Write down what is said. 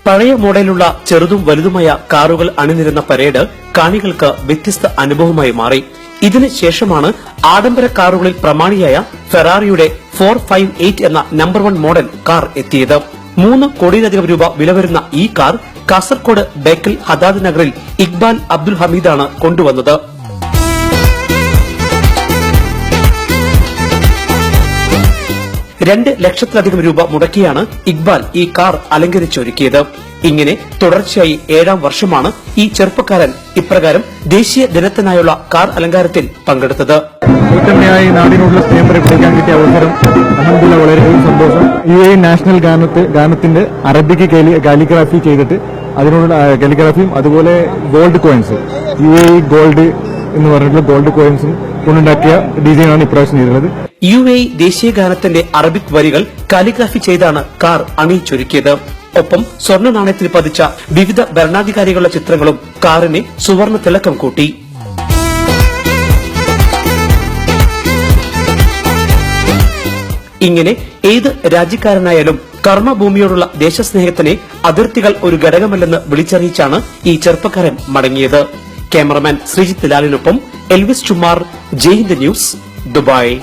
പഴയ മോഡലുള്ള ചെറുതും വലുതുമായ കാറുകൾ അണിനിരുന്ന പരേഡ് കാണികൾക്ക് വ്യത്യസ്ത അനുഭവമായി മാറി. ഇതിന് ശേഷമാണ് ആഡംബര കാറുകളിൽ പ്രമാണിയായ ഫെറാറിയുടെ 458 എന്ന നമ്പർ 1 മോഡൽ കാർ എത്തിയത്. 3 കോടിയിലധികം രൂപ വില വരുന്ന ഈ കാർ കാസർകോട് ബേക്കൽ ഹദാദ് നഗറിൽ ഇക്ബാൽ അബ്ദുൽ ഹമീദാണ് കൊണ്ടുവന്നത്. $2 ലക്ഷത്തിലധികം രൂപ മുടക്കിയാണ് ഇക്ബാൽ ഈ കാർ അലങ്കരിച്ചൊരുക്കിയത്. ഇങ്ങനെ തുടർച്ചയായി 7ാം വർഷമാണ് ഈ ചെറുപ്പക്കാരൻ ഇപ്രകാരം ദേശീയ ദിനത്തിനായുള്ള കാർ അലങ്കാരത്തിൽ പങ്കെടുത്തത്. ഉത്തമയായി നാടിനോടുള്ള സ്നേഹം പ്രകടിപ്പിക്കാൻ കിട്ടിയ അവസരം അൽഹംദുലില്ലാഹ് വളരെയധികം സന്തോഷം. UAE നാഷണൽ ഗാനത്തിന്റെ അറബിക്ക് കാലിഗ്രാഫി ചെയ്തിട്ട് അതിനോട് കാലിഗ്രാഫിയും അതുപോലെ ഗോൾഡ് കോയിൻസ് UAE ഗോൾഡ് എന്ന് പറഞ്ഞിട്ടുള്ള ഗോൾഡ് കോയിൻസും കൊണ്ടുണ്ടാക്കിയ ഡിസൈനാണ് ഇപ്രാവശ്യം ചെയ്തിട്ടുള്ളത്. UAE ദേശീയ ഗാനത്തിന്റെ അറബിക് വരികൾ കാലിഗ്രാഫി ചെയ്താണ് കാർ അണിയിച്ചൊരുക്കിയത്. ഒപ്പം സ്വർണ്ണ നാണയത്തിൽ പതിച്ച വിവിധ ഭരണാധികാരികളുടെ ചിത്രങ്ങളും കാറിനെ സുവർണ തിളക്കം കൂട്ടി. ഇങ്ങനെ ഏത് രാജ്യക്കാരനായാലും കർമ്മഭൂമിയോടുള്ള ദേശസ്നേഹത്തിന് അതിർത്തികൾ ഒരു ഘടകമല്ലെന്ന് വിളിച്ചറിയിച്ചാണ് ഈ ചെറുപ്പക്കാരൻ മടങ്ങിയത്. ക്യാമറമാൻ ശ്രീജിത്ത് ലാലിനൊപ്പം എൽവിസ് ചുമാർ, ജയ് ഹിന്ദ് ന്യൂസ്, ദുബായ്.